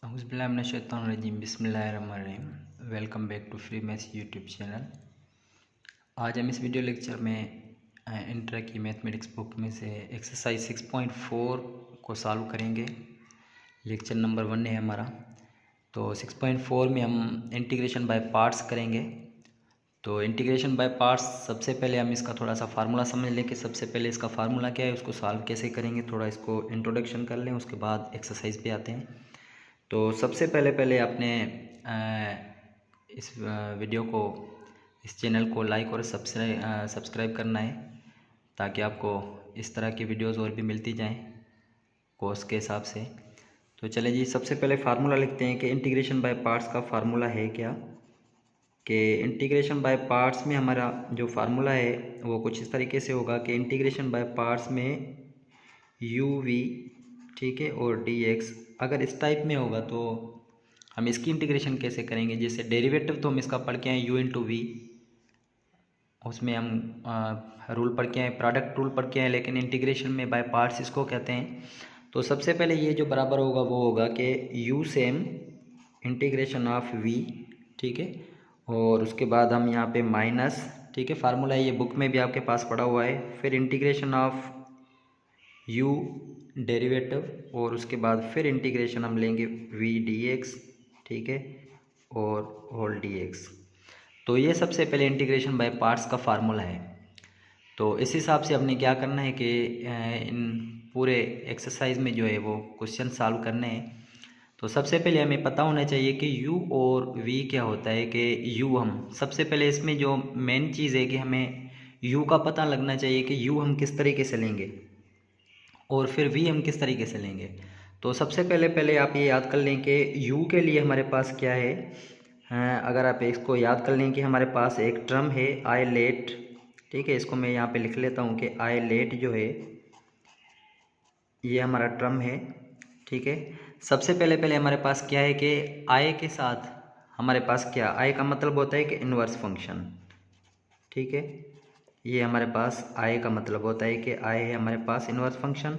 औज़ुबिल्लाहिमिनश्शैतानिर्रजीम बिस्मिल्लाहिर्रहमानिर्रहीम। Welcome back to free maths YouTube channel. आज हम इस वीडियो लेक्चर में इंटर की मैथमेटिक्स बुक में से एक्सरसाइज 6.4 को सॉल्व करेंगे। लेक्चर नंबर 1 है हमारा। तो 6.4 में हम इंटीग्रेशन बाय पार्ट्स करेंगे। तो इंटीग्रेशन बाय पार्ट्स सबसे पहले हम इसका थोड़ा सा फार्मूला समझ लें कि सबसे पहले इसका फार्मूला क्या है, उसको सॉल्व कैसे करेंगे। थोड़ा इसको इंट्रोडक्शन कर लें, उसके बाद एक्सरसाइज पे आते हैं। तो सबसे पहले आपने इस वीडियो को, इस चैनल को लाइक और सब्सक्राइब करना है, ताकि आपको इस तरह की वीडियोस और भी मिलती जाएं कोर्स के हिसाब से। तो चले जी, सबसे पहले फार्मूला लिखते हैं कि इंटीग्रेशन बाय पार्ट्स का फार्मूला है क्या, कि इंटीग्रेशन बाय पार्ट्स में हमारा जो फार्मूला है वो कुछ इस तरीके से होगा कि इंटीग्रेशन बाय पार्ट्स में यू वी, ठीक है, और डी एक्स अगर इस टाइप में होगा तो हम इसकी इंटीग्रेशन कैसे करेंगे। जैसे डेरिवेटिव तो हम इसका पढ़ के आए यू इंटू वी, उसमें हम रूल पढ़ के आए, प्रोडक्ट रूल पढ़ के आए, लेकिन इंटीग्रेशन में बाय पार्ट्स इसको कहते हैं। तो सबसे पहले ये जो बराबर होगा वो होगा कि u same integration of v, ठीक है, और उसके बाद हम यहाँ पे माइनस, ठीक है, फार्मूला ये बुक में भी आपके पास पड़ा हुआ है। फिर इंटीग्रेशन ऑफ यू डेरिवेटिव, और उसके बाद फिर इंटीग्रेशन हम लेंगे वी डी एक्स, ठीक है, और होल डी एक्स। तो ये सबसे पहले इंटीग्रेशन बाय पार्ट्स का फार्मूला है। तो इस हिसाब से हमने क्या करना है कि इन पूरे एक्सरसाइज में जो है वो क्वेश्चन सॉल्व करने हैं। तो सबसे पहले हमें पता होना चाहिए कि u और v क्या होता है। कि u हम सबसे पहले इसमें जो मेन चीज़ है कि हमें u का पता लगना चाहिए कि u हम किस तरीके से लेंगे और फिर v हम किस तरीके से लेंगे। तो सबसे पहले आप ये याद कर लें कि u के लिए हमारे पास क्या है। अगर आप इसको याद कर लें कि हमारे पास एक टर्म है आई लेट, ठीक है, इसको मैं यहाँ पे लिख लेता हूँ कि आई लेट जो है ये हमारा टर्म है, ठीक है। सबसे पहले हमारे पास क्या है कि आई के साथ हमारे पास क्या, आई का मतलब होता है कि इन्वर्स फंक्शन, ठीक है। ये हमारे पास आई का मतलब होता है कि आई है हमारे पास इन्वर्स फंक्शन,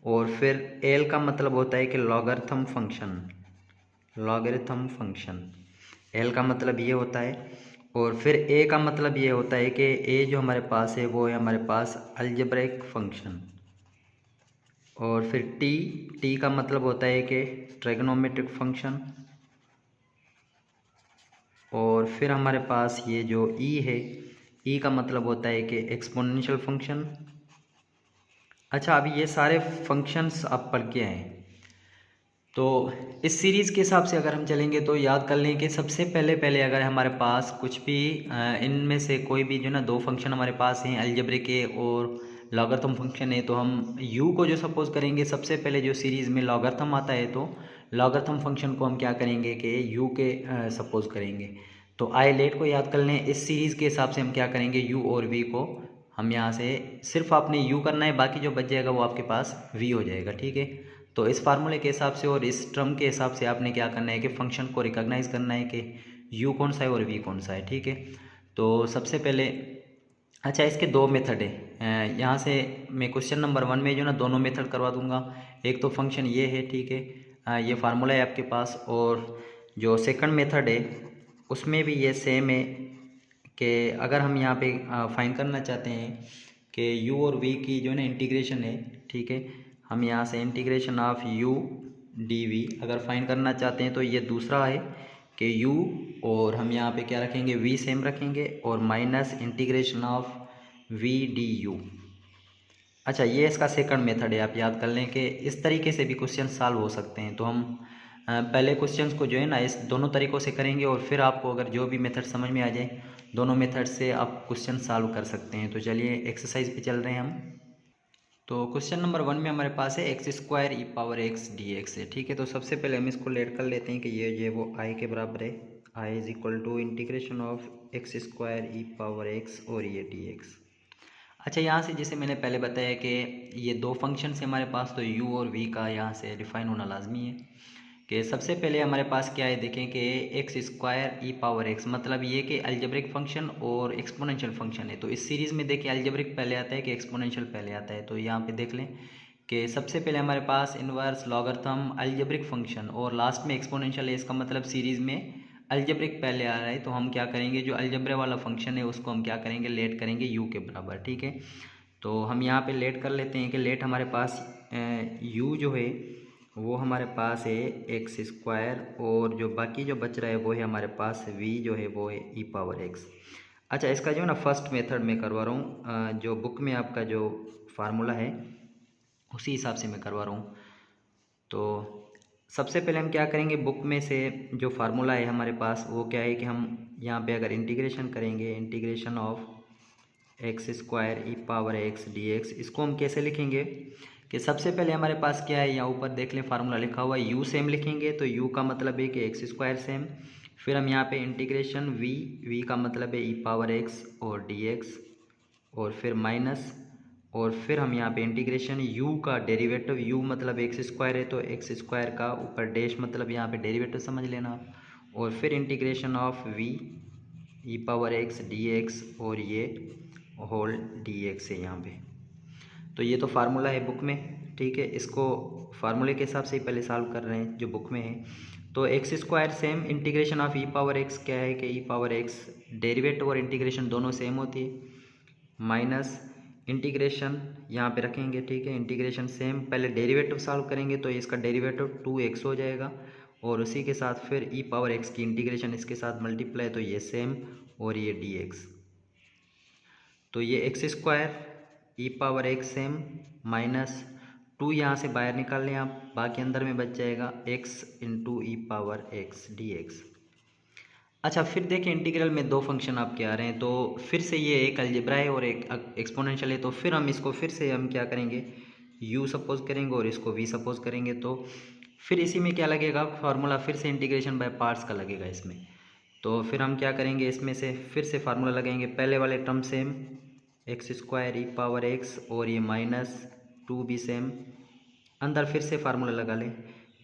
और फिर एल का मतलब होता है कि logarithm function, logarithm function L का मतलब ये होता है। और फिर ए का मतलब ये होता है कि ए जो हमारे पास है वो है हमारे पास अलजेब्रिक फंक्शन। और फिर टी का मतलब होता है कि ट्रिग्नोमेट्रिक फंक्शन। और फिर हमारे पास ये जो ई है, ई का मतलब होता है कि एक्सपोनेंशियल फंक्शन। अच्छा, अभी ये सारे फंक्शंस आप पढ़ के आए। तो इस सीरीज़ के हिसाब से अगर हम चलेंगे तो याद कर लें कि सबसे पहले अगर हमारे पास कुछ भी इनमें से कोई भी जो ना दो फंक्शन हमारे पास हैं, अलजेब्रिक के और लॉगरिथम फंक्शन है, तो हम u को जो सपोज करेंगे, सबसे पहले जो सीरीज़ में लॉगरिथम आता है तो लॉगरिथम फंक्शन को हम क्या करेंगे कि u के सपोज करेंगे। तो आई लेट को याद कर लें, इस सीरीज़ के हिसाब से हम क्या करेंगे, u और v को हम यहाँ से सिर्फ आपने u करना है, बाकी जो बच जाएगा वो आपके पास v हो जाएगा, ठीक है। तो इस फार्मूले के हिसाब से और इस टर्म के हिसाब से आपने क्या करना है कि फंक्शन को रिकॉग्नाइज करना है कि u कौन सा है और v कौन सा है, ठीक है। तो सबसे पहले, अच्छा, इसके दो मेथड है। यहाँ से मैं क्वेश्चन नंबर 1 में जो ना दोनों मेथड करवा दूंगा। एक तो फंक्शन ये है, ठीक है, ये फार्मूला है आपके पास, और जो सेकंड मेथड है उसमें भी ये सेम है कि अगर हम यहाँ पे फाइंड करना चाहते हैं कि u और v की जो ना इंटीग्रेशन है, ठीक है, हम यहाँ से integration of u d v अगर फाइंड करना चाहते हैं तो ये दूसरा है कि u, और हम यहाँ पे क्या रखेंगे, v सेम रखेंगे, और minus integration of v D you. अच्छा, ये इसका सेकंड मेथड है। आप याद कर लें कि इस तरीके से भी क्वेश्चन सॉल्व हो सकते हैं। तो हम पहले क्वेश्चंस को जो है ना इस दोनों तरीक़ों से करेंगे, और फिर आपको अगर जो भी मेथड समझ में आ जाए, दोनों मेथड से आप क्वेश्चन सॉल्व कर सकते हैं। तो चलिए एक्सरसाइज पे चल रहे हैं हम। तो क्वेश्चन नंबर 1 में हमारे पास है x square e power x d x है, ठीक है। तो सबसे पहले हम इसको लेट कर लेते हैं कि ये वो आई के बराबर है, I is equal to integration of x square e power x और ये डी एक्स। अच्छा, यहाँ से जैसे मैंने पहले बताया कि ये दो फंक्शन है हमारे पास, तो u और v का यहाँ से डिफाइन होना लाजमी है। कि सबसे पहले हमारे पास क्या है, देखें कि x square e power x, मतलब ये कि अलजेब्रिक फंक्शन और एक्सपोनेंशियल फंक्शन है। तो इस सीरीज़ में देखिए अलजेब्रिक पहले आता है कि एक्सपोनेंशियल पहले आता है। तो यहाँ पे देख लें कि सबसे पहले हमारे पास इनवर्स, लॉगरिथम, अलजेब्रिक फंक्शन और लास्ट में एक्सपोनेंशियल है। इसका मतलब सीरीज़ में अलजेब्रिक पहले आ रहा है, तो हम क्या करेंगे, जो अलजेब्रा वाला फंक्शन है उसको हम क्या करेंगे, लेट करेंगे u के बराबर। ठीक है, तो हम यहाँ पे लेट कर लेते हैं कि लेट हमारे पास u जो है वो हमारे पास है एक्स स्क्वायर, और जो बाकी जो बच रहा है वो है हमारे पास v जो है वो है e पावर x। अच्छा, इसका जो है ना फर्स्ट मेथड में करवा रहा हूँ, जो बुक में आपका जो फार्मूला है उसी हिसाब से मैं करवा रहा हूँ। तो सबसे पहले हम क्या करेंगे, बुक में से जो फार्मूला है हमारे पास वो क्या है कि हम यहाँ पे अगर इंटीग्रेशन करेंगे, integration of x square e power x d x, इसको हम कैसे लिखेंगे कि सबसे पहले हमारे पास क्या है, यहाँ ऊपर देख लें फार्मूला लिखा हुआ है, यू सेम लिखेंगे, तो यू का मतलब है कि एक्स स्क्वायर सेम। फिर हम यहाँ पे इंटीग्रेशन वी का मतलब है ई पावर एक्स और डी एक्स, और फिर माइनस, और फिर हम यहाँ पे इंटीग्रेशन u का डेरिवेटिव, u मतलब एक्स स्क्वायर है तो एक्स स्क्वायर का ऊपर डैश मतलब यहाँ पे डेरिवेटिव समझ लेना आप, और फिर integration of v E power x d x, और ये होल डी एक्स है यहाँ पे। तो ये तो फार्मूला है बुक में। ठीक है, इसको फार्मूले के हिसाब से ही पहले सॉल्व कर रहे हैं जो बुक में है। तो x square same, integration of E power x क्या है कि ई पावर एक्स डेरिवेटिव और इंटीग्रेशन दोनों सेम होती है, माइनस इंटीग्रेशन यहाँ पे रखेंगे। ठीक है, इंटीग्रेशन सेम, पहले डेरिवेटिव सॉल्व करेंगे तो इसका डेरिवेटिव 2x हो जाएगा, और उसी के साथ फिर ई पावर एक्स की इंटीग्रेशन इसके साथ मल्टीप्लाई, तो ये सेम, और ये dx। तो ये x square e power x same minus 2 यहाँ से बाहर निकाल लें आप, बाकी अंदर में बच जाएगा x इंटू ई पावर एक्स डी एक्स। अच्छा, फिर देखिए इंटीग्रल में दो फंक्शन आपके आ रहे हैं, तो फिर से ये एक अलजेब्रा है और एक एक्सपोनेंशियल है, तो फिर हम इसको फिर से हम क्या करेंगे, u सपोज करेंगे और इसको v सपोज करेंगे, तो फिर इसी में क्या लगेगा फार्मूला, फिर से इंटीग्रेशन बाय पार्ट्स का लगेगा इसमें। तो फिर हम क्या करेंगे, इसमें से फिर से फार्मूला लगाएंगे, पहले वाले term same x square e power x, और ये माइनस 2 भी सेम, अंदर फिर से फार्मूला लगा लें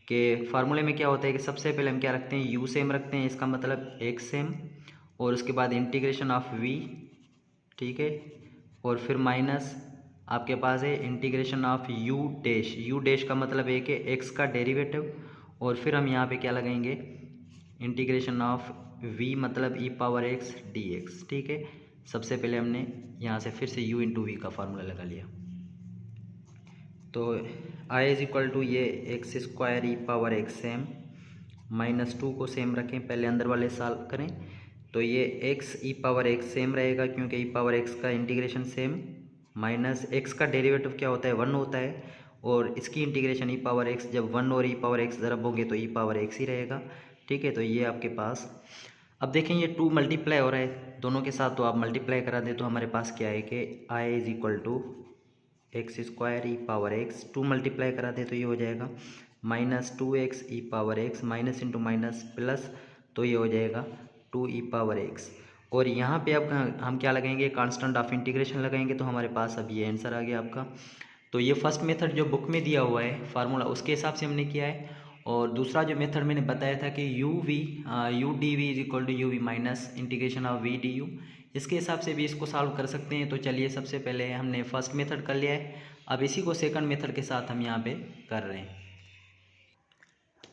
कि फार्मूले में क्या होता है कि सबसे पहले हम क्या रखते हैं, u सेम रखते हैं, इसका मतलब x सेम, और उसके बाद इंटीग्रेशन ऑफ v। ठीक है, और फिर माइनस आपके पास है इंटीग्रेशन ऑफ u डैश का मतलब है कि x का डेरिवेटिव, और फिर हम यहाँ पे क्या लगाएंगे, इंटीग्रेशन ऑफ v मतलब e पावर x dx। ठीक है, सबसे पहले हमने यहाँ से फिर से u इंटू वी का फार्मूला लगा लिया, तो आई इज इक्वल टू ये x square e power x same, minus 2 को सेम रखें, पहले अंदर वाले सॉल्व करें, तो ये एक्स ई पावर एक्स सेम रहेगा क्योंकि ई पावर एक्स का इंटीग्रेशन सेम, माइनस एक्स का डेरिवेटिव क्या होता है, 1 होता है, और इसकी इंटीग्रेशन ई पावर एक्स, जब 1 और ई पावर एक्स ज़रब होंगे तो ई पावर एक्स ही रहेगा। ठीक है, तो ये आपके पास, अब देखें ये 2 मल्टीप्लाई हो रहा है दोनों के साथ, तो आप मल्टीप्लाई करा दें तो हमारे पास क्या है कि I is equal to x square e power x, 2 multiply करा दे तो ये हो जाएगा minus 2x e power x, minus into minus plus, तो ये हो जाएगा 2 ई पावर एक्स, और यहाँ पे अब हम क्या लगाएंगे, कांस्टेंट ऑफ इंटीग्रेशन लगाएंगे, तो हमारे पास अब ये आंसर आ गया आपका। तो ये फर्स्ट मेथड जो बुक में दिया हुआ है फार्मूला उसके हिसाब से हमने किया है, और दूसरा जो मेथड मैंने बताया था कि u d v is equal to u v minus integration of v d u, इसके हिसाब से भी इसको सॉल्व कर सकते हैं। तो चलिए सबसे पहले हमने फर्स्ट मेथड कर लिया है, अब इसी को सेकंड मेथड के साथ हम यहाँ पे कर रहे हैं।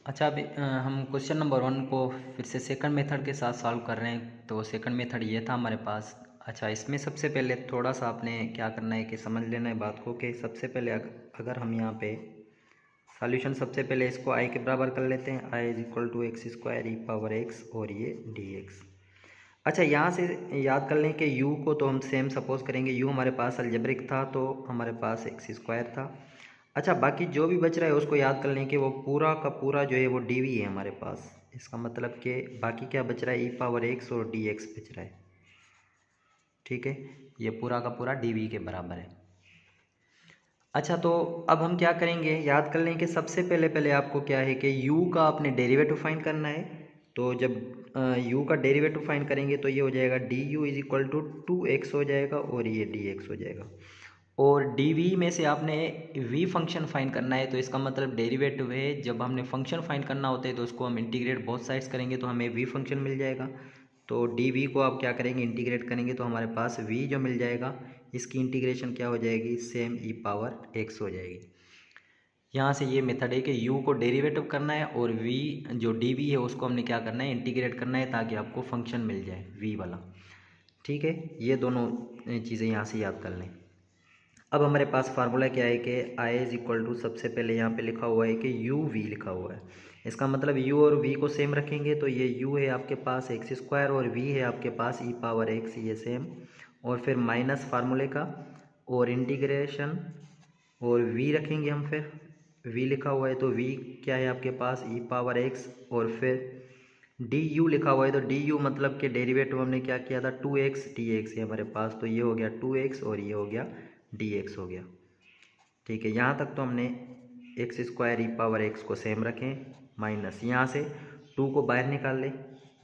अच्छा, अभी हम क्वेश्चन नंबर 1 को फिर से सेकंड मेथड के साथ सॉल्व कर रहे हैं। तो सेकंड मेथड ये था हमारे पास। अच्छा, इसमें सबसे पहले थोड़ा सा आपने क्या करना है कि समझ लेना है बात को, कि सबसे पहले अगर हम यहाँ पे सॉल्यूशन, सबसे पहले इसको i के बराबर कर लेते हैं, i is equal to x square e power x और ये dx। अच्छा, यहाँ से याद कर लें कि u को तो हम सेम सपोज करेंगे, u हमारे पास अलजेब्रिक था तो हमारे पास एक्स स्क्वायर था। अच्छा, बाकी जो भी बच रहा है उसको याद कर लें कि वो पूरा का पूरा जो है वो dv है हमारे पास, इसका मतलब कि बाकी क्या बच रहा है, ई पावर एक्स और dx बच रहा है। ठीक है, ये पूरा का पूरा dv के बराबर है। अच्छा, तो अब हम क्या करेंगे, याद कर लें कि सबसे पहले आपको क्या है कि u का आपने डेरिवेटिव फाइंड करना है। तो जब u का डेरिवेटिव फाइंड करेंगे तो ये हो जाएगा du is equal to 2x हो जाएगा और ये dx हो जाएगा, और dv में से आपने v फंक्शन फाइंड करना है। तो इसका मतलब डेरिवेटिव है, जब हमने फंक्शन फाइंड करना होता है तो उसको हम इंटीग्रेट बोथ साइड्स करेंगे तो हमें v फंक्शन मिल जाएगा। तो dv को आप क्या करेंगे, इंटीग्रेट करेंगे तो हमारे पास v जो मिल जाएगा, इसकी इंटीग्रेशन क्या हो जाएगी, सेम ई पावर एक्स हो जाएगी। यहाँ से ये मेथड है कि u को डेरिवेटिव करना है और v जो dv है उसको हमने क्या करना है, इंटीग्रेट करना है, ताकि आपको फंक्शन मिल जाए v वाला। ठीक है, ये दोनों चीज़ें यहाँ से याद कर लें। अब हमारे पास फार्मूला क्या है कि आई इज इक्वल टू, सबसे पहले यहाँ पे लिखा हुआ है कि यू वी लिखा हुआ है। इसका मतलब u और v को सेम रखेंगे तो ये u है आपके पास एक्स स्क्वायर और v है आपके पास ई पावर एक्स, ये सेम, और फिर माइनस फार्मूले का और इंटीग्रेशन और v रखेंगे हम, फिर v लिखा हुआ है तो v क्या है आपके पास ई पावर एक्स, और फिर du लिखा हुआ है तो du मतलब के डेरिवेटिव हमने क्या किया था, 2x dx है हमारे पास, तो ये हो गया 2x और ये हो गया dx हो गया। ठीक है, यहाँ तक तो हमने x square e power x को सेम रखें, माइनस यहाँ से 2 को बाहर निकाल लें,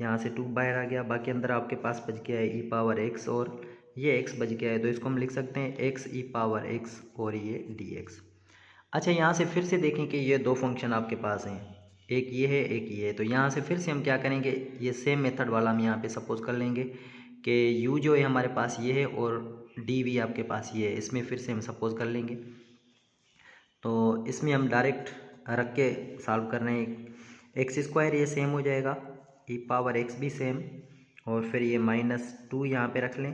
यहाँ से 2 बाहर आ गया, बाकी अंदर आपके पास बच गया है ई पावर एक्स और ये x बच गया है, तो इसको हम लिख सकते हैं x ई पावर एक्स और ये dx। अच्छा, यहाँ से फिर से देखें कि ये दो फंक्शन आपके पास हैं, एक ये है एक ये है, तो यहाँ से फिर से हम क्या करेंगे, ये सेम मेथड वाला हम यहाँ पे सपोज कर लेंगे कि u जो है हमारे पास ये है और dv आपके पास ये है, इसमें फिर से हम सपोज कर लेंगे। तो इसमें हम डायरेक्ट रख के सॉल्व कर रहे हैं, एक्स स्क्वायर ये सेम हो जाएगा, ई पावर एक्स भी सेम, और फिर ये -2 यहाँ पे रख लें।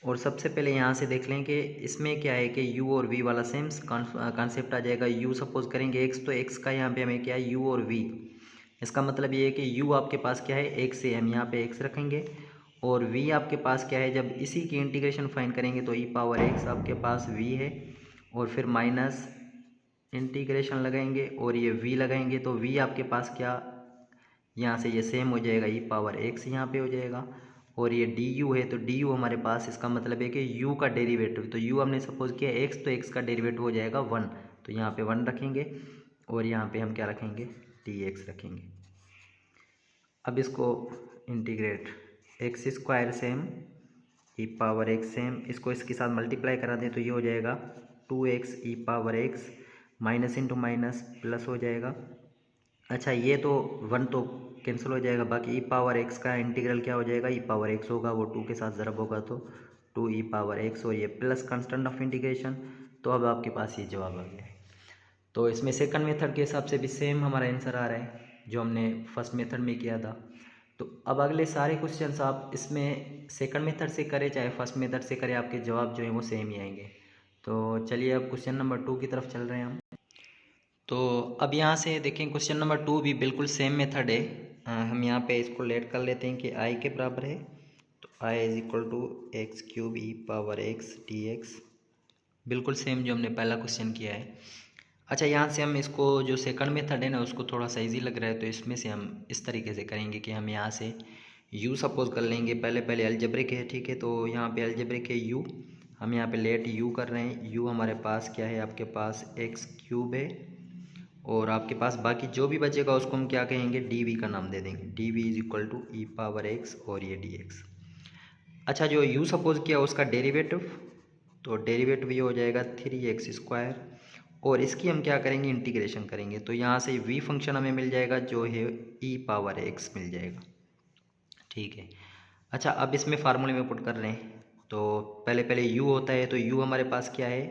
और सबसे पहले यहाँ से देख लें कि इसमें क्या है कि u और v वाला सेम कॉन्सेप्ट आ जाएगा। u सपोज करेंगे x, तो x का यहाँ पे हमें क्या है, u और v, इसका मतलब ये है कि u आपके पास क्या है, x है, हम यहाँ पे x रखेंगे, और v आपके पास क्या है, जब इसी की इंटीग्रेशन फाइंड करेंगे तो ई पावर एक्स आपके पास v है, और फिर माइनस इंटीग्रेशन लगाएंगे और ये v लगाएंगे, तो v आपके पास क्या, यहाँ से ये सेम हो जाएगा, ई पावर एक्स यहाँ पे हो जाएगा, और ये du है तो du हमारे पास, इसका मतलब है कि u का डेरिवेटिव, तो u हमने सपोज किया x, तो x का डेरिवेटिव हो जाएगा 1, तो यहाँ पे 1 रखेंगे और यहाँ पे हम क्या रखेंगे, dx रखेंगे। अब इसको इंटीग्रेट, एक्स स्क्वायर सेम, ई पावर एक्स सेम, इसको इसके साथ मल्टीप्लाई करा दें तो ये हो जाएगा 2x e power x, minus into minus plus हो जाएगा। अच्छा, ये तो 1 तो कैंसिल हो जाएगा, बाकी ई पावर एक्स का इंटीग्रल क्या हो जाएगा, ई पावर एक्स होगा, वो 2 के साथ ज़रब होगा तो 2 ई पावर एक्स, और ये प्लस कांस्टेंट ऑफ इंटीग्रेशन, तो अब आपके पास ये जवाब आ गया है। तो इसमें सेकंड मेथड के हिसाब से भी सेम हमारा आंसर आ रहा है जो हमने फर्स्ट मेथड में किया था। तो अब अगले सारे क्वेश्चंस आप इसमें सेकंड मेथड से करें चाहे फर्स्ट मेथड से करें, आपके जवाब जो हैं वो सेम ही आएंगे। तो चलिए अब क्वेश्चन नंबर 2 की तरफ चल रहे हैं हम। तो अब यहाँ से देखें, क्वेश्चन नंबर 2 भी बिल्कुल सेम मेथड है। हम यहाँ पे इसको लेट कर लेते हैं कि i के बराबर है, तो i is equal to x cube e power x d x, बिल्कुल सेम जो हमने पहला क्वेश्चन किया है। अच्छा, यहाँ से हम इसको जो सेकंड मेथड है ना उसको थोड़ा सा ईजी लग रहा है, तो इसमें से हम इस तरीके से करेंगे कि हम यहाँ से u सपोज कर लेंगे, पहले अलजेब्रिक है, ठीक है, तो यहाँ पे अलजेब्रिक है u, हम यहाँ पे लेट u कर रहे हैं, u हमारे पास क्या है, आपके पास एक्स क्यूब है, और आपके पास बाकी जो भी बचेगा उसको हम क्या कहेंगे, dv का नाम दे देंगे, dv is equal to e power x और ये dx। अच्छा, जो u सपोज किया उसका डेरिवेटिव, तो डेरिवेटिव ये हो जाएगा 3x स्क्वायर, और इसकी हम क्या करेंगे, इंटीग्रेशन करेंगे, तो यहाँ से v फंक्शन हमें मिल जाएगा जो है ई पावर एक्स मिल जाएगा। ठीक है, अच्छा अब इसमें फार्मूले में पुट कर रहे हैं, तो पहले u होता है, तो u हमारे पास क्या है,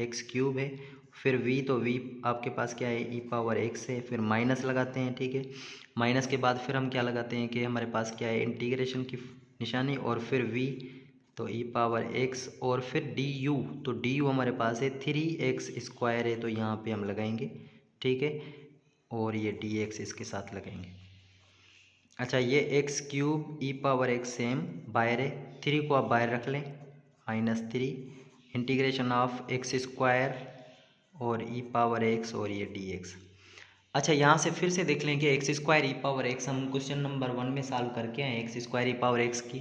एक्स क्यूब है, फिर v, तो v आपके पास क्या है, ई पावर एक्स है, फिर माइनस लगाते हैं, ठीक है, माइनस के बाद फिर हम क्या लगाते हैं कि हमारे पास क्या है, इंटीग्रेशन की निशानी, और फिर v, तो ई पावर एक्स, और फिर du, तो du हमारे पास है 3x स्क्वायर है, तो यहाँ पे हम लगाएंगे, ठीक है, और ये dx इसके साथ लगाएंगे। अच्छा, ये x cube e power x same बाहर है, 3 को आप बाहर रख लें, -3 इंटीग्रेशन ऑफ एक्स स्क्वायर और ई पावर एक्स और ये dx। अच्छा, यहाँ से फिर से देख लें कि x square e power x हम क्वेश्चन नंबर 1 में सॉल्व करके आए, x square e power x की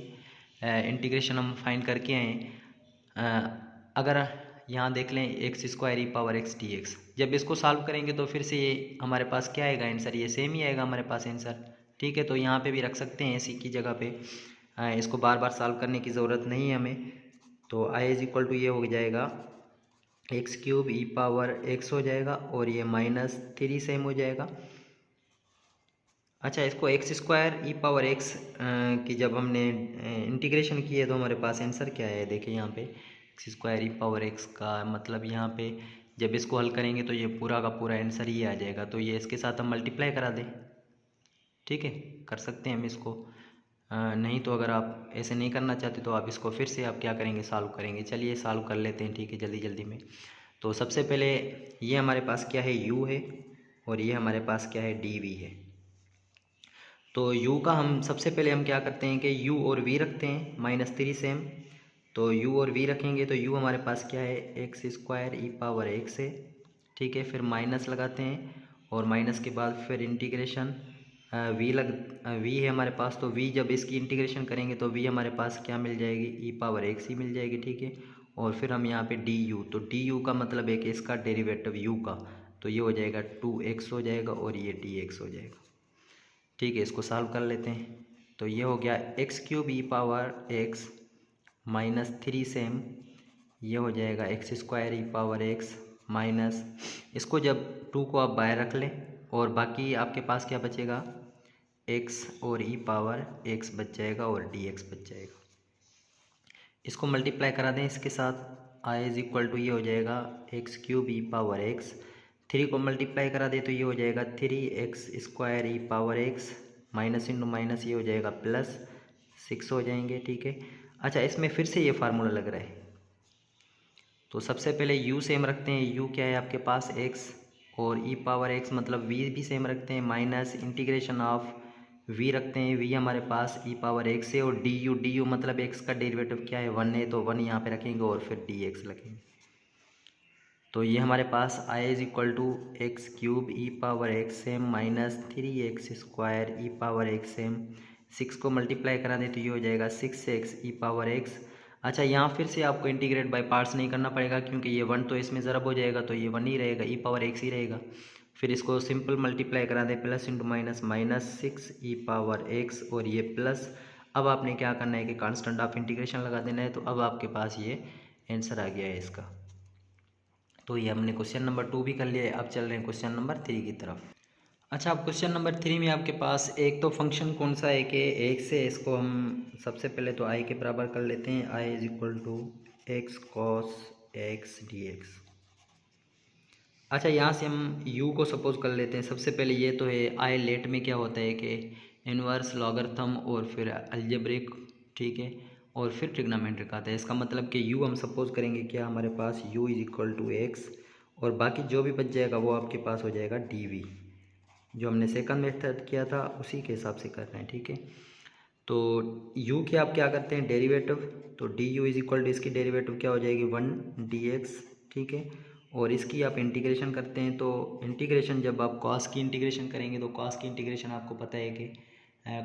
इंटीग्रेशन हम फाइंड करके आए। अगर यहाँ देख लें x square e power x dx, जब इसको सॉल्व करेंगे तो फिर से ये हमारे पास क्या आएगा आंसर, ये सेम ही आएगा हमारे पास आंसर। ठीक है, तो यहाँ पे भी रख सकते हैं इसी की जगह पे, इसको बार बार सॉल्व करने की ज़रूरत नहीं है हमें। तो i इज इक्वल टू ये हो जाएगा x cube e power x हो जाएगा, और ये -3 सेम हो जाएगा। अच्छा, इसको x square e power x की जब हमने इंटीग्रेशन की है तो हमारे पास आंसर क्या है, देखिए यहाँ पे x square e power x का मतलब यहाँ पे जब इसको हल करेंगे तो ये पूरा का पूरा आंसर ही आ जाएगा। तो ये इसके साथ हम मल्टीप्लाई करा दें, ठीक है, कर सकते हैं हम इसको। नहीं तो अगर आप ऐसे नहीं करना चाहते तो आप इसको फिर से आप क्या करेंगे, सॉल्व करेंगे। चलिए सॉल्व कर लेते हैं, ठीक है, जल्दी जल्दी में। तो सबसे पहले ये हमारे पास क्या है, u है, और ये हमारे पास क्या है, dv है। तो u का हम सबसे पहले हम क्या करते हैं कि u और v रखते हैं -3 सेम। तो u और v रखेंगे तो u हमारे पास क्या है, x² e⁻x है, ठीक है। फिर माइनस लगाते हैं और माइनस के बाद फिर इंटीग्रेशन v है हमारे पास। तो v जब इसकी इंटीग्रेशन करेंगे तो v हमारे पास क्या मिल जाएगी, e⁻x ही मिल जाएगी, ठीक है। और फिर हम यहाँ पे du, तो du का मतलब है कि इसका डेरिवेटिव u का, तो ये हो जाएगा 2x हो जाएगा और ये dx हो जाएगा, ठीक है। इसको सॉल्व कर लेते हैं। तो ये हो गया x³ e⁻x -3 सेम, ये हो जाएगा x² e⁻x माइनस, इसको जब 2 को आप बाहर रख लें और बाकी आपके पास क्या बचेगा, x और e⁻x बच जाएगा और dx बच जाएगा। इसको मल्टीप्लाई करा दें इसके साथ, i = ये हो जाएगा x³ e⁻x, 3 को मल्टीप्लाई करा दे तो ये हो जाएगा 3x² e⁻x minus into minus ये हो जाएगा +6 हो जाएंगे, ठीक है। अच्छा, इसमें फिर से ये फार्मूला लग रहा है, तो सबसे पहले u सेम रखते हैं। u क्या है आपके पास, x, और e⁻x मतलब v भी सेम रखते हैं, माइनस इंटीग्रेशन ऑफ v रखते हैं। v हमारे पास e⁻x है, और du मतलब x का डेरिवेटिव क्या है, 1 है, तो 1 यहाँ पे रखेंगे और फिर dx रखेंगे। तो ये हमारे पास i = x³ e⁻x same -3x² e⁻x same, 6 को मल्टीप्लाई करा दें तो ये हो जाएगा 6x e⁻x। अच्छा, यहाँ फिर से आपको इंटीग्रेट बाय पार्ट्स नहीं करना पड़ेगा, क्योंकि ये 1 तो इसमें ज़रब हो जाएगा, तो ये 1 ही रहेगा, e⁻x ही रहेगा। फिर इसको सिंपल मल्टीप्लाई करा दें, प्लस इंटू माइनस -6 e⁻x और ये प्लस। अब आपने क्या करना है कि कांस्टेंट ऑफ इंटीग्रेशन लगा देना है। तो अब आपके पास ये आंसर आ गया है इसका। तो ये हमने क्वेश्चन नंबर 2 भी कर लिया है। अब चल रहे हैं क्वेश्चन नंबर 3 की तरफ। अच्छा, अब क्वेश्चन नंबर 3 में आपके पास एक तो फंक्शन कौन सा है कि एक से, इसको हम सबसे पहले तो i के बराबर कर लेते हैं, i = x cos x dx। अच्छा, यहाँ से हम u को सपोज कर लेते हैं। सबसे पहले ये तो है i लेट में क्या होता है कि इन्वर्स, लॉगरिथम और फिर अलजेब्रिक, ठीक है, और फिर ट्रिग्नोमेट्रिक आता है। इसका मतलब कि u हम सपोज करेंगे क्या, हमारे पास u = x, और बाकी जो भी बच जाएगा वो आपके पास हो जाएगा dv, जो हमने सेकंड मेथड किया था उसी के हिसाब से कर रहे हैं, ठीक है। तो u के आप क्या करते हैं, डेरिवेटिव, तो du = इसकी डेरिवेटिव क्या हो जाएगी, 1 dx, ठीक है। और इसकी आप इंटीग्रेशन करते हैं, तो इंटीग्रेशन जब आप कॉस की इंटीग्रेशन करेंगे तो कॉस की इंटीग्रेशन आपको पता है कि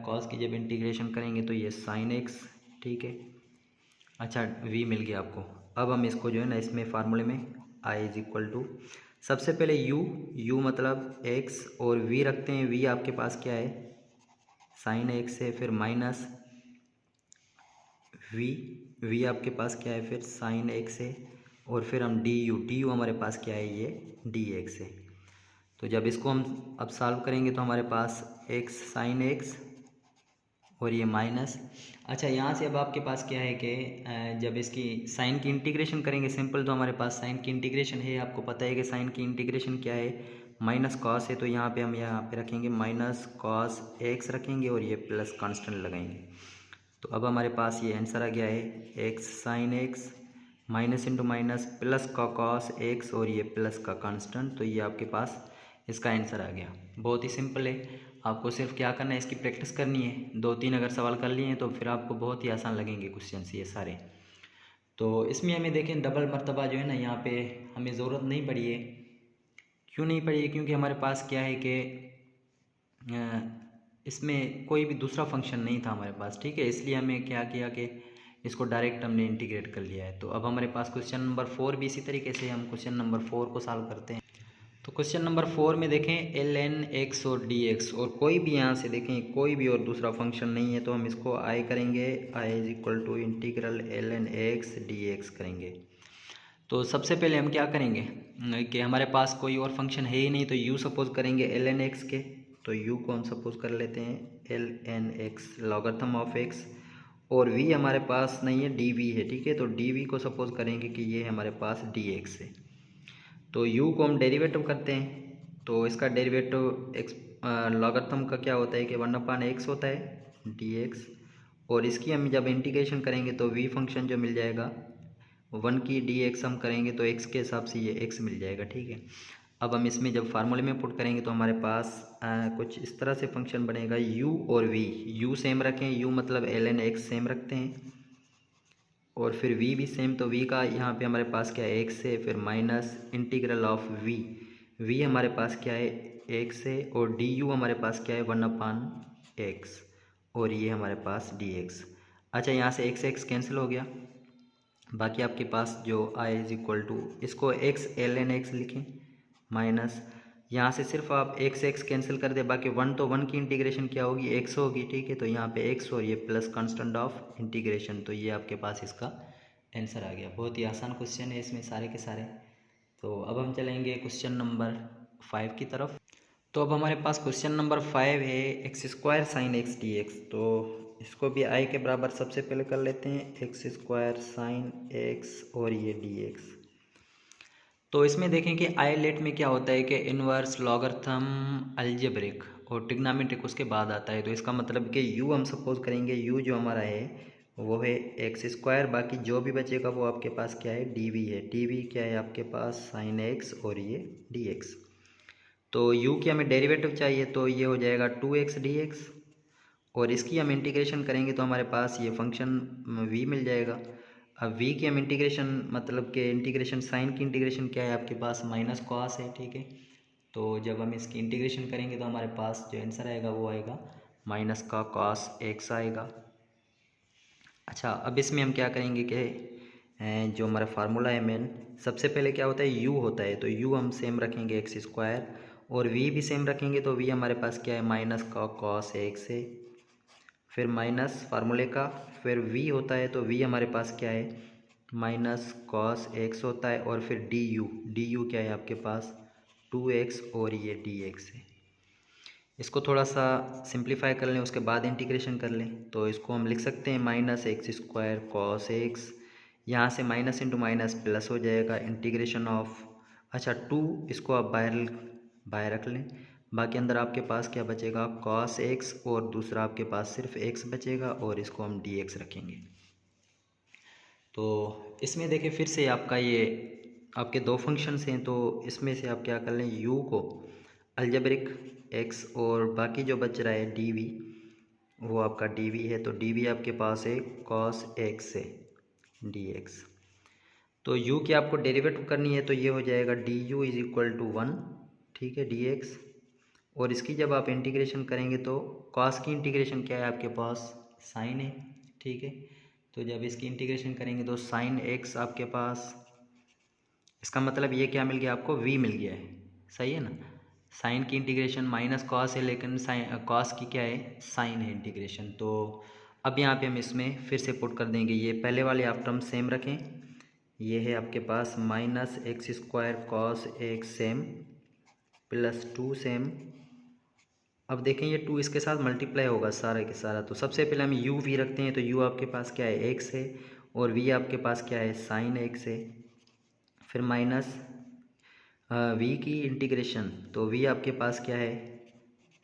कॉस की जब इंटीग्रेशन करेंगे तो ये sin x, ठीक है। अच्छा, v मिल गया आपको। अब हम इसको जो है ना इसमें फार्मूले में i = सबसे पहले u मतलब x और v रखते हैं। v आपके पास क्या है, sin x है, फिर माइनस v आपके पास क्या है, फिर sin x है, और फिर हम du हमारे पास क्या है, ये dx है। तो जब इसको हम अब सॉल्व करेंगे तो हमारे पास x sin x और ये माइनस। अच्छा, यहाँ से अब आपके पास क्या है कि जब इसकी साइन की इंटीग्रेशन करेंगे सिंपल, तो हमारे पास साइन की इंटीग्रेशन है, आपको पता है कि साइन की इंटीग्रेशन क्या है, माइनस कॉस है। तो यहाँ पे हम यहाँ पे रखेंगे माइनस कॉस x रखेंगे और ये प्लस कांस्टेंट लगाएंगे। तो अब हमारे पास ये आंसर आ गया है x sin x minus into minus plus का कॉस x और ये प्लस का कांस्टेंट। तो ये आपके पास इसका आंसर आ गया। बहुत ही सिंपल है, आपको सिर्फ क्या करना है, इसकी प्रैक्टिस करनी है। 2-3 अगर सवाल कर लिए हैं तो फिर आपको बहुत ही आसान लगेंगे क्वेश्चंस ये सारे। तो इसमें हमें देखें डबल मर्तबा जो है ना, यहाँ पे हमें ज़रूरत नहीं पड़ी है। क्यों नहीं पड़ी है, क्योंकि हमारे पास क्या है कि इसमें कोई भी दूसरा फंक्शन नहीं था हमारे पास, ठीक है। इसलिए हमें क्या किया कि इसको डायरेक्ट हमने इंटीग्रेट कर लिया है। तो अब हमारे पास क्वेश्चन नंबर 4 भी इसी तरीके से हम क्वेश्चन नंबर 4 को सॉल्व करते हैं। तो क्वेश्चन नंबर 4 में देखें ln x और dx, और कोई भी यहाँ से देखें कोई भी और दूसरा फंक्शन नहीं है, तो हम इसको i करेंगे, i = integral ln x dx करेंगे। तो सबसे पहले हम क्या करेंगे कि हमारे पास कोई और फंक्शन है ही नहीं, तो u सपोज करेंगे ln x के, तो u को हम सपोज कर लेते हैं ln x logarithm of x, और v हमारे पास नहीं है, dv है, ठीक है। तो dv को सपोज करेंगे कि ये हमारे पास dx है। तो u को हम डेरिवेटिव करते हैं, तो इसका डेरिवेटिव एक्स लॉगरिथम का क्या होता है कि 1/x होता है dx, और इसकी हम जब इंटीग्रेशन करेंगे तो v फंक्शन जो मिल जाएगा 1 की dx हम करेंगे तो x के हिसाब से ये x मिल जाएगा। ठीक है, अब हम इसमें जब फार्मूले में पुट करेंगे तो हमारे पास कुछ इस तरह से फंक्शन बनेगा u और v, u सेम रखें, u मतलब ln x सेम रखते हैं, और फिर v भी सेम, तो v का यहाँ पे हमारे पास क्या है x है, फिर माइनस इंटीग्रल ऑफ v हमारे पास क्या है x है, और du हमारे पास क्या है 1/x, और ये हमारे पास dx। अच्छा, यहाँ से x कैंसिल हो गया, बाकी आपके पास जो i इज इक्वल टू, इसको x ln x लिखें, माइनस यहाँ से सिर्फ आप x कैंसिल कर दे, बाकी 1 तो 1 की इंटीग्रेशन क्या होगी x होगी। ठीक है, तो यहाँ पे x और ये प्लस कांस्टेंट ऑफ इंटीग्रेशन, तो ये आपके पास इसका आंसर आ गया। बहुत ही आसान क्वेश्चन है इसमें सारे के सारे। तो अब हम चलेंगे क्वेश्चन नंबर 5 की तरफ। तो अब हमारे पास क्वेश्चन नंबर 5 है x² sin x dx। तो इसको भी i के बराबर सबसे पहले कर लेते हैं, x² sin x और ये dx। तो इसमें देखें कि आइलेट में क्या होता है कि इनवर्स, लॉगरिथम, अलजेब्रिक और ट्रिग्नोमेट्रिक उसके बाद आता है। तो इसका मतलब कि u हम सपोज करेंगे, u जो हमारा है वो है x², बाकी जो भी बचेगा वो आपके पास क्या है dv है, dv क्या है आपके पास sin x और ये dx। तो u की हमें डेरिवेटिव चाहिए, तो ये हो जाएगा 2x dx, और इसकी हम इंटीग्रेशन करेंगे तो हमारे पास ये फंक्शन v मिल जाएगा। अब v की हम इंटीग्रेशन मतलब कि इंटीग्रेशन साइन की इंटीग्रेशन क्या है आपके पास माइनस कॉस है। ठीक है, तो जब हम इसकी इंटीग्रेशन करेंगे तो हमारे पास जो आंसर आएगा वो आएगा माइनस का कॉस x आएगा। अच्छा, अब इसमें हम क्या करेंगे कि जो हमारा फार्मूला है मेन, सबसे पहले क्या होता है u होता है, तो u हम सेम रखेंगे x², और v भी सेम रखेंगे, तो v हमारे पास क्या है माइनस का कॉस x है, फिर माइनस फार्मूले का, फिर v होता है, तो v हमारे पास क्या है माइनस कॉस x होता है, और फिर du क्या है आपके पास 2x और ये dx है। इसको थोड़ा सा सिंप्लीफाई कर लें, उसके बाद इंटीग्रेशन कर लें, तो इसको हम लिख सकते हैं -x² cos x, यहाँ से माइनस इंटू माइनस प्लस हो जाएगा इंटीग्रेशन ऑफ, अच्छा 2 इसको आप बाहर रख लें, बाकी अंदर आपके पास क्या बचेगा cos x, और दूसरा आपके पास सिर्फ x बचेगा, और इसको हम dx रखेंगे। तो इसमें देखिए फिर से आपका ये आपके दो फंक्शंस हैं, तो इसमें से आप क्या कर लें u को अलजेब्रिक x, और बाकी जो बच रहा है dv वो आपका dv है, तो dv आपके पास है cos x से dx। तो u की आपको डेरिवेटिव करनी है, तो ये हो जाएगा du इज इक्वल टू 1, ठीक है dx, और इसकी जब आप इंटीग्रेशन करेंगे तो cos की इंटीग्रेशन क्या है आपके पास साइन है। ठीक है, तो जब इसकी इंटीग्रेशन करेंगे तो साइन x आपके पास, इसका मतलब ये क्या मिल गया आपको v मिल गया है, सही है ना। साइन की इंटीग्रेशन माइनस कॉस है, लेकिन साइन कॉस की क्या है साइन है इंटीग्रेशन। तो अब यहाँ पे हम इसमें फिर से पुट कर देंगे, ये पहले वाले आप टर्म सेम रखें, ये है आपके पास -x² cos x same plus 2 same. अब देखें ये 2 इसके साथ मल्टीप्लाई होगा सारा के सारा, तो सबसे पहले हम u v रखते हैं, तो u आपके पास क्या है x है, और v आपके पास क्या है साइन x है, फिर माइनस v की इंटीग्रेशन, तो v आपके पास क्या है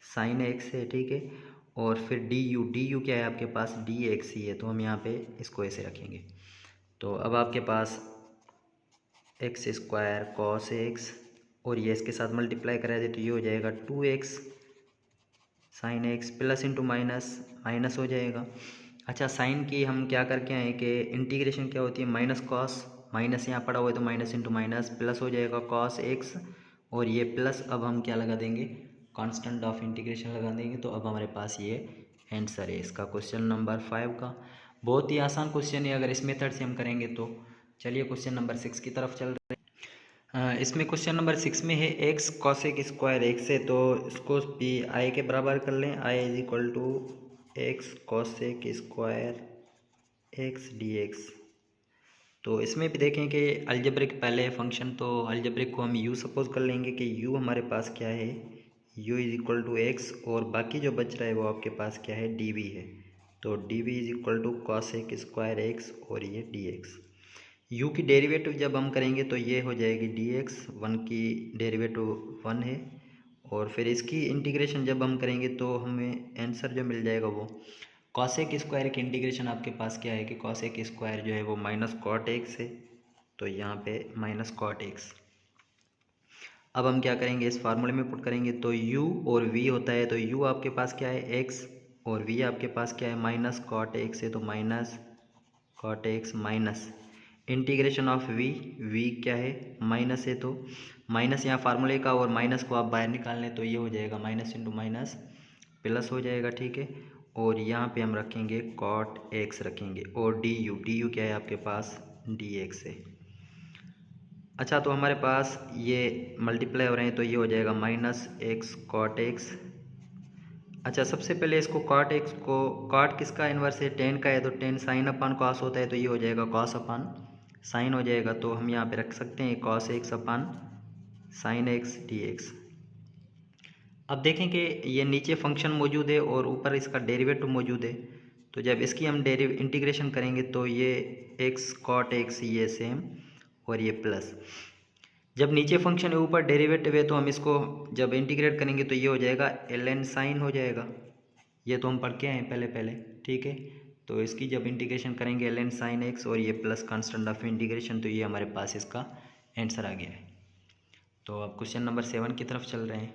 साइन x है। ठीक है, और फिर du क्या है आपके पास dx ही है, तो हम यहाँ पे इसको ऐसे रखेंगे। तो अब आपके पास x² cos x, और ये इसके साथ मल्टीप्लाई करा दे तो ये हो जाएगा 2x sine x plus into minus minus हो जाएगा। अच्छा, साइन की हम क्या करके आए कि इंटीग्रेशन क्या होती है माइनस कॉस, माइनस यहाँ पड़ा हुआ है तो माइनस इंटू माइनस प्लस हो जाएगा cos x, और ये प्लस अब हम क्या लगा देंगे कांस्टेंट ऑफ इंटीग्रेशन लगा देंगे, तो अब हमारे पास ये आंसर है इसका क्वेश्चन नंबर 5 का। बहुत ही आसान क्वेश्चन है अगर इस मेथड से हम करेंगे तो। चलिए क्वेश्चन नंबर 6 की तरफ चल रहे हैं। इसमें क्वेश्चन नंबर 6 में है x cosec स्क्वायर x है, तो इसको भी i के बराबर कर लें, i is equal to x cosec स्क्वायर x dx। तो इसमें भी देखें कि अलजेब्रिक पहले है फंक्शन, तो अलजेब्रिक को हम u सपोज कर लेंगे कि u हमारे पास क्या है u is equal to x, और बाकी जो बच रहा है वो आपके पास क्या है dv है, तो dv is equal to cosec स्क्वायर x और ये dx। u की डेरिवेटिव जब हम करेंगे तो ये हो जाएगी dx, 1 की डेरिवेटिव 1 है, और फिर इसकी इंटीग्रेशन जब हम करेंगे तो हमें आंसर जो मिल जाएगा वो कॉसेक स्क्वायर की इंटीग्रेशन आपके पास क्या है कि कॉसेक स्क्वायर जो है वो माइनस कॉट एक्स है, तो यहाँ पे माइनस कॉट एक्स। अब हम क्या करेंगे, इस फार्मूले में पुट करेंगे तो u और v होता है, तो u आपके पास क्या है x, और v आपके पास क्या है माइनस कॉट एक्स है, तो minus cot x minus integration of v क्या है माइनस है, तो माइनस यहाँ फार्मूले का, और माइनस को आप बाहर निकाल लें तो ये हो जाएगा माइनस इंटू माइनस प्लस हो जाएगा, ठीक है। और यहाँ पे हम रखेंगे कॉट एक्स रखेंगे, और डी यू क्या है आपके पास डी एक्स है। अच्छा, तो हमारे पास ये मल्टीप्लाई हो रहे हैं तो ये हो जाएगा माइनस एक्स कॉट एक्स। अच्छा, सबसे पहले इसको कॉट एक्स को, कॉट किसका इन्वर्स है टेन का है, तो टेन साइन अपान कॉस होता है, तो ये हो जाएगा कॉस अपान साइन हो जाएगा, तो हम यहाँ पे रख सकते हैं कॉस एक्स अपान साइन एक्स डी एक्स। अब देखें कि ये नीचे फंक्शन मौजूद है और ऊपर इसका डेरिवेटिव मौजूद है, तो जब इसकी हम इंटीग्रेशन करेंगे तो ये एक्स कॉट एक्स ये सेम, और ये प्लस, जब नीचे फंक्शन है ऊपर डेरिवेटिव है तो हम इसको जब इंटीग्रेट करेंगे तो ये हो जाएगा एल एन साइन हो जाएगा, ये तो हम पढ़ के आए हैं पहले, ठीक है। तो इसकी जब इंटीग्रेशन करेंगे एल एन साइन एक्स और ये प्लस कांस्टेंट ऑफ इंटीग्रेशन, तो ये हमारे पास इसका आंसर आ गया है। तो अब क्वेश्चन नंबर 7 की तरफ चल रहे हैं।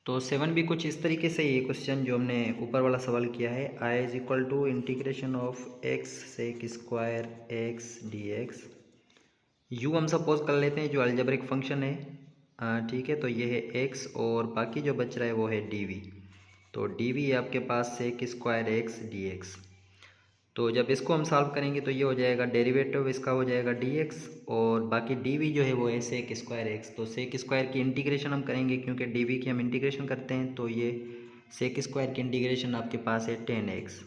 तो 7 भी कुछ इस तरीके से ये क्वेश्चन जो हमने ऊपर वाला सवाल किया है, I is equal to integration of x sec square x d x. U हम सपोज कर लेते हैं जो अलजेब्रिक फंक्शन है, ठीक है, तो ये है एक्स और बाकी जो बच रहा है वो है डी वी, तो डी वी आपके पास sec square x d x. तो जब इसको हम सॉल्व करेंगे तो ये हो जाएगा डेरिवेटिव इसका हो जाएगा डी एक्स, और बाकी डी वी जो है वो है सेक स्क्वायर एक्स, तो सेक स्क्वायर की इंटीग्रेशन हम करेंगे क्योंकि डी वी की हम इंटीग्रेशन करते हैं, तो ये सेक स्क्वायर की इंटीग्रेशन आपके पास है 10x,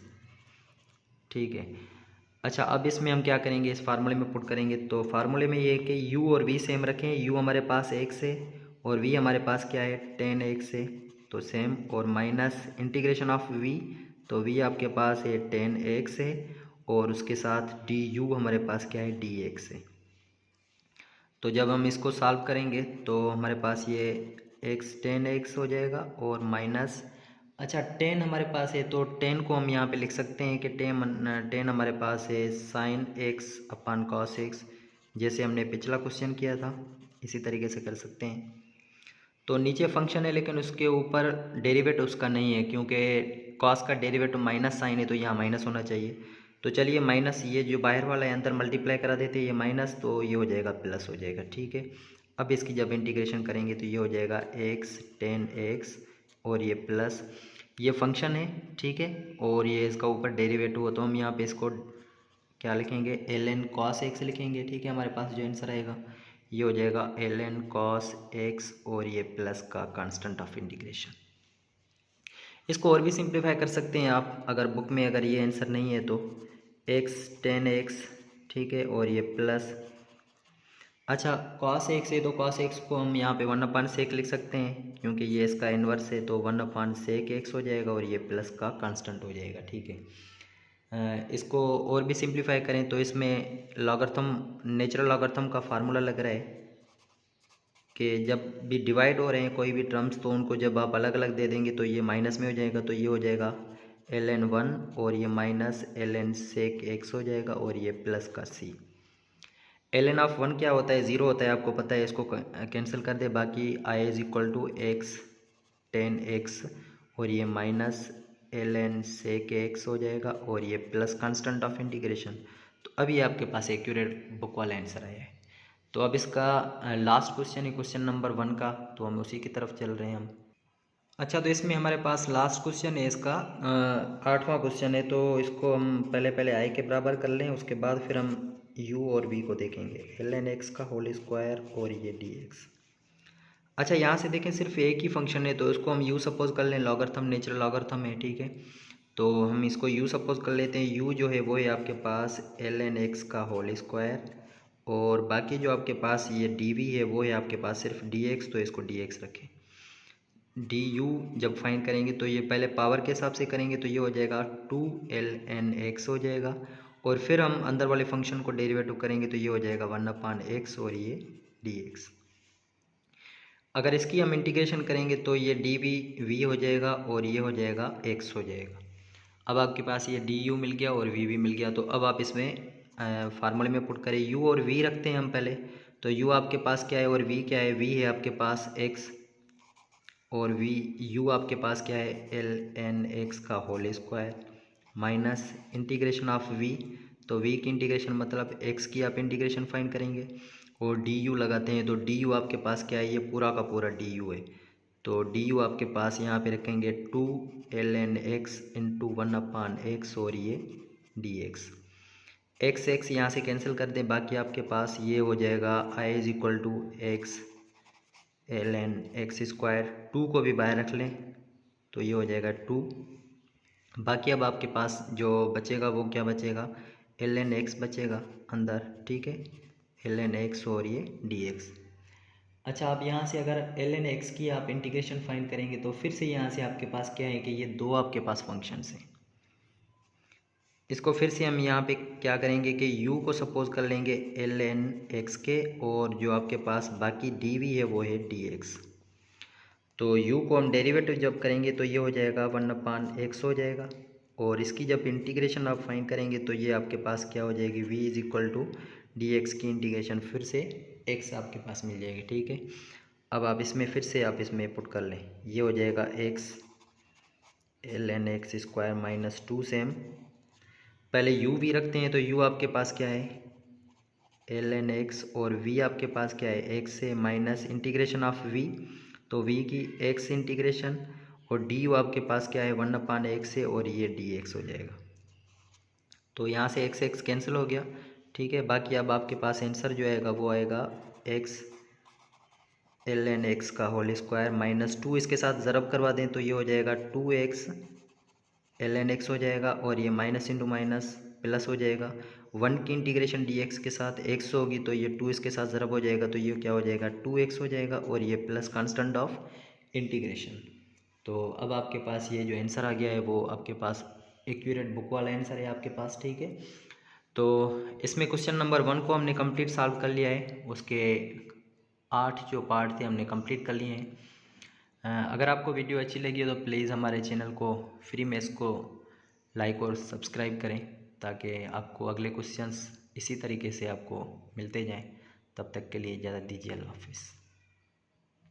ठीक है। अच्छा, अब इसमें हम क्या करेंगे, इस फार्मूले में पुट करेंगे, तो फार्मूले में ये है कि u और v सेम रखें, u हमारे पास x है और v हमारे पास क्या है 10x है, तो सेम, और माइनस इंटीग्रेशन ऑफ v, तो v आपके पास है 10x है, और उसके साथ du हमारे पास क्या है dx है। तो जब हम इसको सॉल्व करेंगे तो हमारे पास ये x 10x हो जाएगा और माइनस, अच्छा 10 हमारे पास है तो 10 को हम यहाँ पे लिख सकते हैं कि 10 हमारे पास है साइन एक्स अपान कॉस एक्स, जैसे हमने पिछला क्वेश्चन किया था इसी तरीके से कर सकते हैं। तो नीचे फंक्शन है लेकिन उसके ऊपर डेरिवेटिव उसका नहीं है, क्योंकि कॉस का डेरिवेटिव माइनस साइन है तो यहाँ माइनस होना चाहिए, तो चलिए माइनस, ये जो बाहर वाला है अंदर मल्टीप्लाई करा देते हैं ये माइनस, तो ये हो जाएगा प्लस हो जाएगा, ठीक है। अब इसकी जब इंटीग्रेशन करेंगे तो ये हो जाएगा एक्स 10x और ये प्लस, ये फंक्शन है, ठीक है, और ये इसका ऊपर डेरिवेटिव हो, तो हम यहाँ पे इसको क्या लिखेंगे एल एन कॉस एक्स लिखेंगे, ठीक है। हमारे पास जो आंसर आएगा ये हो जाएगा एल एन कॉस एक्स और ये प्लस का कांस्टेंट ऑफ इंटीग्रेशन। इसको और भी सिंप्लीफाई कर सकते हैं आप, अगर बुक में अगर ये आंसर नहीं है तो एक्स 10x, ठीक है, और ये प्लस, अच्छा कॉस एक्स है तो कॉस एक्स को हम यहाँ पे 1/sec लिख सकते हैं क्योंकि ये इसका इन्वर्स है, तो 1/sec x हो जाएगा और ये प्लस का कांस्टेंट हो जाएगा, ठीक है। इसको और भी सिंप्लीफाई करें तो इसमें लॉगरिथम, नेचुरल लॉगरिथम का फार्मूला लग रहा है कि जब भी डिवाइड हो रहे हैं कोई भी टर्म्स तो उनको जब आप अलग अलग दे देंगे तो ये माइनस में हो जाएगा, तो ये हो जाएगा ln1 और ये माइनस ln sec x हो जाएगा और ये प्लस का c। ln ऑफ 1 क्या होता है, 0 होता है, आपको पता है, इसको कैंसिल कर दे, बाकी i is equal to x 10x और ये माइनस ln sec x हो जाएगा और ये प्लस कांस्टेंट ऑफ इंटीग्रेशन। तो अभी आपके पास एक्यूरेट बुक वाला आंसर आया है। तो अब इसका लास्ट क्वेश्चन है क्वेश्चन नंबर 1 का, तो हम उसी की तरफ चल रहे हैं हम। अच्छा, तो इसमें हमारे पास लास्ट क्वेश्चन है इसका 8वां क्वेश्चन है, तो इसको हम पहले आई के बराबर कर लें, उसके बाद फिर हम u और v को देखेंगे, ln x का होल स्क्वायर और ये dx। अच्छा, यहाँ से देखें सिर्फ एक ही फंक्शन है तो इसको हम u सपोज कर लें, लॉगरिथम नेचुरल लॉगरिथम है, ठीक है, तो हम इसको u सपोज कर लेते हैं। u जो है वो है आपके पास ln x का होल स्क्वायर, और बाकी जो आपके पास ये dv है वो है आपके पास सिर्फ dx, तो इसको dx रखें। du जब फाइंड करेंगे तो ये पहले पावर के हिसाब से करेंगे तो ये हो जाएगा 2ln x हो जाएगा, और फिर हम अंदर वाले फंक्शन को डेरिवेटिव करेंगे तो ये हो जाएगा 1/x और ये dx। अगर इसकी हम इंटीग्रेशन करेंगे तो ये dv v हो जाएगा और ये हो जाएगा x हो जाएगा। अब आपके पास ये du मिल गया और v भी मिल गया। तो अब आप इसमें फार्मूले में पुट करें, u और v रखते हैं हम पहले। तो u आपके पास क्या है और v क्या है, v है आपके पास x और u आपके पास क्या है ln x का whole square minus integration of v। तो v की इंटीग्रेशन मतलब x की आप इंटीग्रेशन फाइंड करेंगे और du लगाते हैं। तो du आपके पास क्या है, ये पूरा का पूरा du है। तो du आपके पास यहाँ पे रखेंगे 2 ln x इंटू 1/x और ये dx। x यहाँ से कैंसिल कर दें, बाकी आपके पास ये हो जाएगा i is equal to x ln x स्क्वायर। 2 को भी बाहर रख लें तो ये हो जाएगा 2। बाकी अब आपके पास जो बचेगा वो क्या बचेगा, ln x बचेगा अंदर, ठीक है, ln x और ये dx। अच्छा, आप यहाँ से अगर ln x की आप इंटीग्रेशन फाइंड करेंगे तो फिर से यहाँ से आपके पास क्या है कि ये दो आपके पास फंक्शंस हैं। इसको फिर से हम यहाँ पे क्या करेंगे कि u को सपोज कर लेंगे ln x के और जो आपके पास बाकी dv है वो है dx। तो u को हम डेरिवेटिव जब करेंगे तो ये हो जाएगा 1/x हो जाएगा और इसकी जब इंटीग्रेशन आप फाइंड करेंगे तो ये आपके पास क्या हो जाएगी, v is equal to dx की इंटीग्रेशन फिर से x आपके पास मिल जाएगी, ठीक है। अब आप इसमें फिर से आप इसमें पुट कर लें, ये हो जाएगा x ln x square minus 2 same. पहले u भी रखते हैं तो u आपके पास क्या है ln x और v आपके पास क्या है x से माइनस इंटीग्रेशन ऑफ v। तो v की x इंटीग्रेशन और du आपके पास क्या है 1/x से और ये dx हो जाएगा। तो यहाँ से x कैंसिल हो गया, ठीक है। बाकी अब आपके पास आंसर जो आएगा वो आएगा x ln x का होल स्क्वायर माइनस 2 इसके साथ ज़रब करवा दें तो ये हो जाएगा 2x ln x हो जाएगा और ये माइनस इंटू माइनस प्लस हो जाएगा। 1 की इंटीग्रेशन dx के साथ x होगी तो ये 2 इसके साथ ज़रब हो जाएगा तो ये क्या हो जाएगा 2x हो जाएगा और ये प्लस कांस्टेंट ऑफ इंटीग्रेशन। तो अब आपके पास ये जो आंसर आ गया है वो आपके पास एक्यूरेट बुक वाला आंसर है आपके पास, ठीक है। तो इसमें क्वेश्चन नंबर 1 को हमने कंप्लीट सॉल्व कर लिया है, उसके 8 जो पार्ट थे हमने कंप्लीट कर लिए हैं। अगर आपको वीडियो अच्छी लगी हो तो प्लीज़ हमारे चैनल को फ्री मैथ्स को लाइक और सब्सक्राइब करें ताकि आपको अगले क्वेश्चंस इसी तरीके से आपको मिलते जाएं। तब तक के लिए इजाज़त दीजिए, अल्लाह हाफिज़।